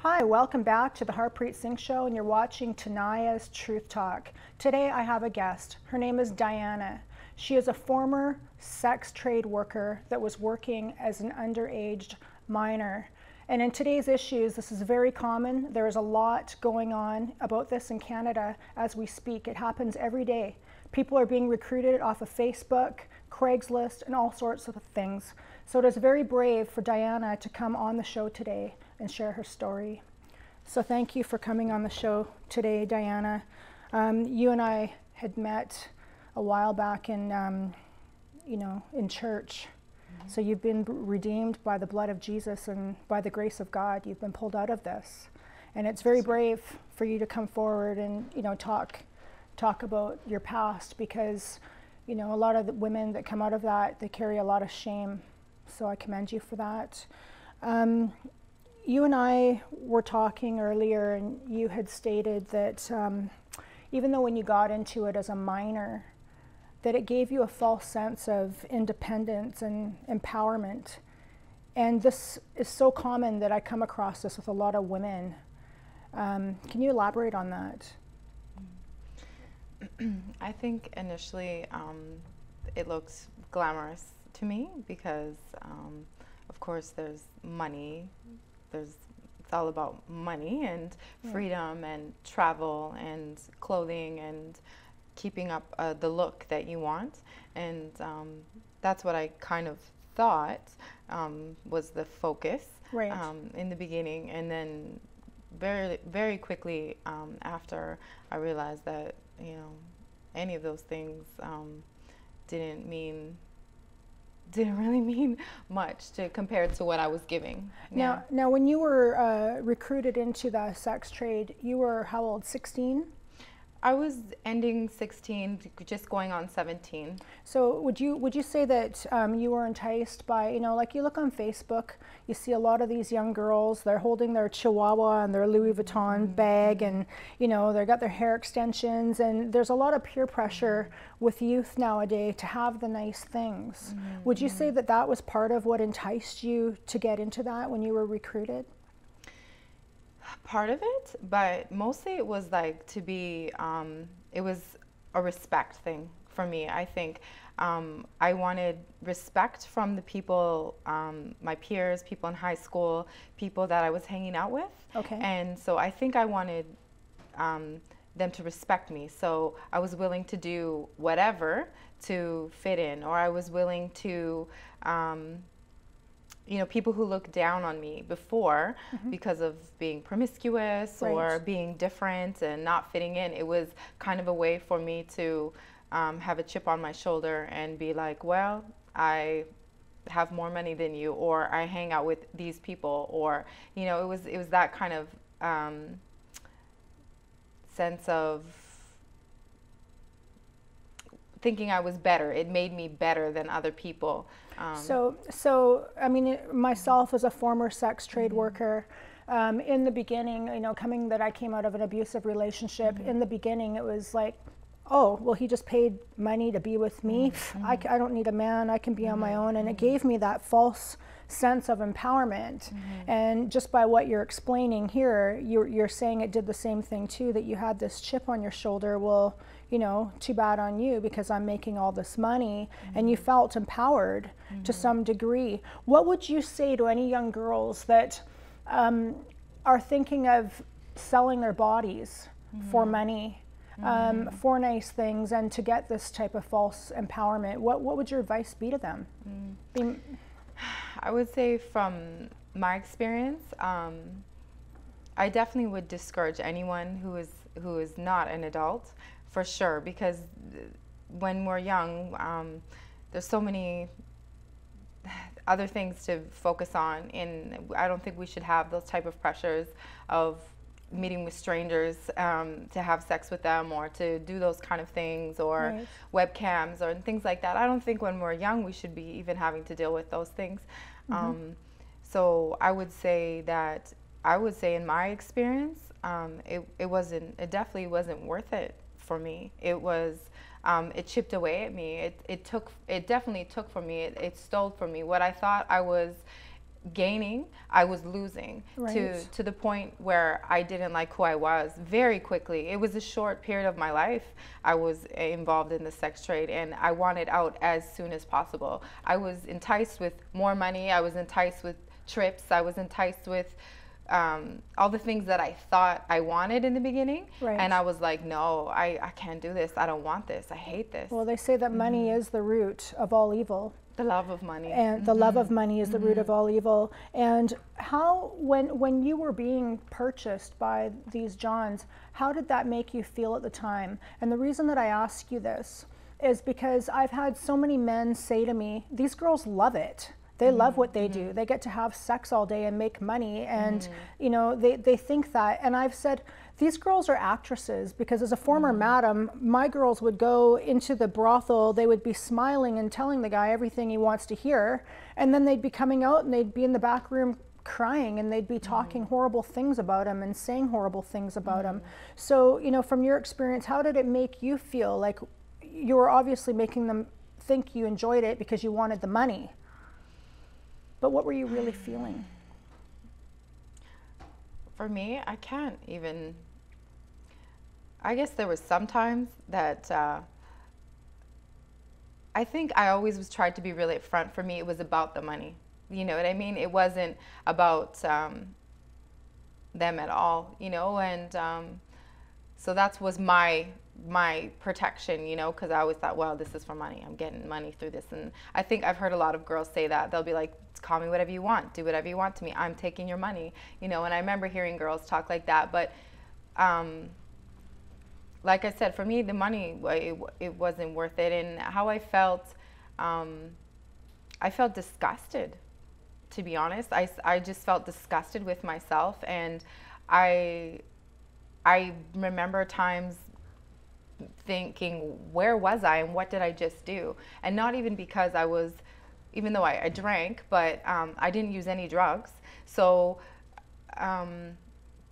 Hi, welcome back to the Harpreet Singh Show, and you're watching Tania's Truth Talk. Today I have a guest. Her name is Diana. She is a former sex trade worker that was working as an underage minor. And in today's issues, this is very common. There is a lot going on about this in Canada as we speak. It happens every day. People are being recruited off of Facebook, Craigslist, and all sorts of things. So it is very brave for Diana to come on the show today and share her story. So thank you for coming on the show today, Diana. You and I had met a while back in, in church. Mm-hmm. So you've been redeemed by the blood of Jesus and by the grace of God. You've been pulled out of this, and it's very brave for you to come forward and talk about your past, because a lot of the women that come out of that, they carry a lot of shame. So I commend you for that. You and I were talking earlier, and you had stated that even though when you got into it as a minor, that it gave you a false sense of independence and empowerment. And this is so common that I come across this with a lot of women. Can you elaborate on that? I think initially it looks glamorous to me because, of course, there's money. It's all about money and freedom and travel and clothing and keeping up the look that you want. And that's what I kind of thought was the focus in the beginning. And then very, very quickly after, I realized that, any of those things didn't really mean much compared to what I was giving. Now, when you were recruited into the sex trade, you were how old? 16? I was ending 16, just going on 17. So would you say that you were enticed by, like you look on Facebook, you see a lot of these young girls, they're holding their Chihuahua and their Louis Vuitton bag, and they've got their hair extensions, and there's a lot of peer pressure with youth nowadays to have the nice things. Would you say that that was part of what enticed you to get into that when you were recruited? Part of it, but mostly it was like to be, it was a respect thing for me. I think I wanted respect from the people, my peers, people in high school, people that I was hanging out with. Okay. And so I think I wanted them to respect me. So I was willing to do whatever to fit in, or I was willing to people who looked down on me before because of being promiscuous or being different and not fitting in. It was kind of a way for me to have a chip on my shoulder and be like, well, I have more money than you, or I hang out with these people, or, it was that kind of sense of thinking I was better. It made me better than other people. So I mean, myself as a former sex trade worker, in the beginning, I came out of an abusive relationship. In the beginning, it was like, oh, well, he just paid money to be with me. I don't need a man. I can be on my own. And it gave me that false sense of empowerment. And just by what you're explaining here, you're saying it did the same thing too, that you had this chip on your shoulder. Well, too bad on you because I'm making all this money, and you felt empowered to some degree. What would you say to any young girls that are thinking of selling their bodies for money, for nice things, and to get this type of false empowerment? What would your advice be to them? I would say from my experience, I definitely would discourage anyone who is not an adult, for sure, because when we're young, there's so many other things to focus on, and I don't think we should have those type of pressures of meeting with strangers to have sex with them, or to do those kind of things, or webcams or things like that. I don't think when we're young we should be even having to deal with those things. So I would say in my experience, it definitely wasn't worth it for me. It was, it chipped away at me. It definitely took from me. It stole from me what I thought I was gaining, I was losing, Right. to the point where I didn't like who I was very quickly. It was a short period of my life I was involved in the sex trade, and I wanted out as soon as possible. I was enticed with more money. I was enticed with trips. I was enticed with all the things that I thought I wanted in the beginning. Right. And I was like, no, I can't do this. I don't want this. I hate this. Well, they say that money is the root of all evil. The love of money. And the love of money is the root of all evil. And how, when you were being purchased by these Johns, how did that make you feel at the time? And the reason that I ask you this is because I've had so many men say to me, these girls love it. They love what they do. They get to have sex all day and make money, and you know, they think that. And I've said, these girls are actresses, because as a former madam, my girls would go into the brothel, they would be smiling and telling the guy everything he wants to hear, and then they'd be coming out and they'd be in the back room crying, and they'd be talking horrible things about him and saying horrible things about him. So, you know, from your experience, how did it make you feel? Like, you were obviously making them think you enjoyed it because you wanted the money. But what were you really feeling? For me, I can't even. I guess there was some times that I think I always was tried to be really upfront. For me, it was about the money. You know what I mean? It wasn't about them at all, you know? And so that was my protection, you know, because I always thought, well, this is for money. I'm getting money through this. And I think I've heard a lot of girls say that. They'll be like, call me whatever you want. Do whatever you want to me. I'm taking your money, you know. And I remember hearing girls talk like that. But like I said, for me, the money, it wasn't worth it. And how I felt disgusted, to be honest. I just felt disgusted with myself. And I remember times thinking, where was I and what did I just do? And not even because I was, even though I drank, but I didn't use any drugs. So,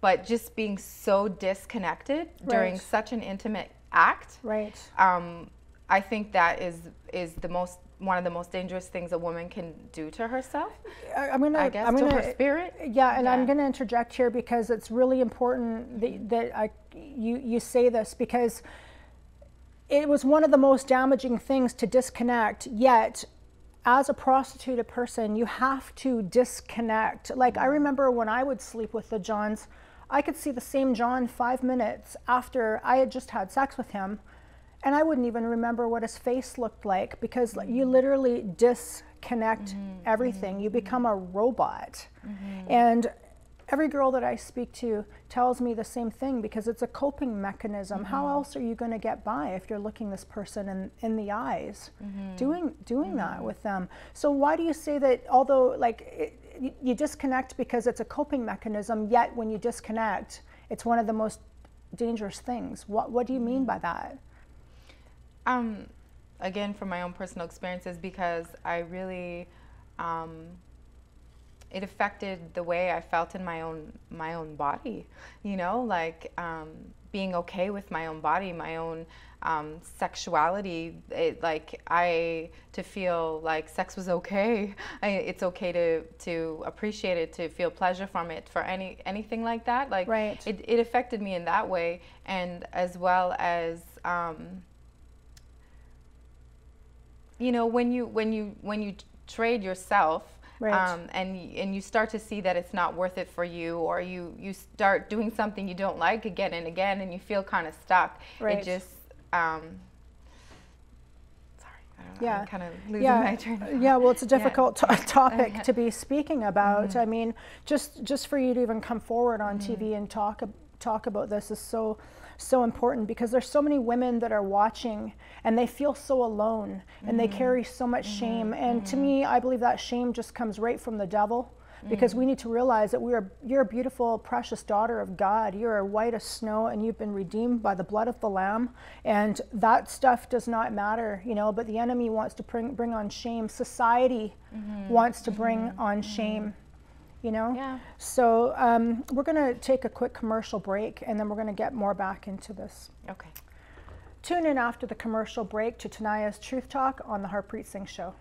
but just being so disconnected during such an intimate act. Right. I think that is one of the most dangerous things a woman can do to herself. To her spirit. Yeah, and I'm going to interject here because it's really important that you say this, because it was one of the most damaging things to disconnect. Yet, as a prostituted person, you have to disconnect. Like, I remember when I would sleep with the Johns, I could see the same John 5 minutes after I had just had sex with him, and I wouldn't even remember what his face looked like, because you literally disconnect everything. You become a robot. And every girl that I speak to tells me the same thing, because it's a coping mechanism. How else are you going to get by if you're looking this person in the eyes, doing that with them? So why do you say that, although you disconnect because it's a coping mechanism, yet when you disconnect, it's one of the most dangerous things? What do you mean by that? Again, from my own personal experiences, because I really, it affected the way I felt in my own body, you know, like being okay with my own body, my own sexuality. To feel like sex was okay. It's okay to appreciate it, to feel pleasure from it, for anything like that. Like, right. It affected me in that way, and as well as you know, when you trade yourself. Right. And you start to see that it's not worth it for you, or you start doing something you don't like again and again, and you feel kind of stuck. Right. It just, sorry, I don't know, Yeah. I'm kind of losing my train of thought. Yeah, well, it's a difficult topic to be speaking about. I mean, just for you to even come forward on TV and talk about this is so important, because there's so many women that are watching and they feel so alone, and they carry so much shame. And to me, I believe that shame just comes right from the devil, because we need to realize that you're a beautiful, precious daughter of God. You're white as snow, and you've been redeemed by the blood of the Lamb, and that stuff does not matter, you know, but the enemy wants to bring on shame. Society wants to bring on shame. You know? Yeah. So we're going to take a quick commercial break, and then we're going to get more back into this. Okay. Tune in after the commercial break to Tania's Truth Talk on the Harpreet Singh Show.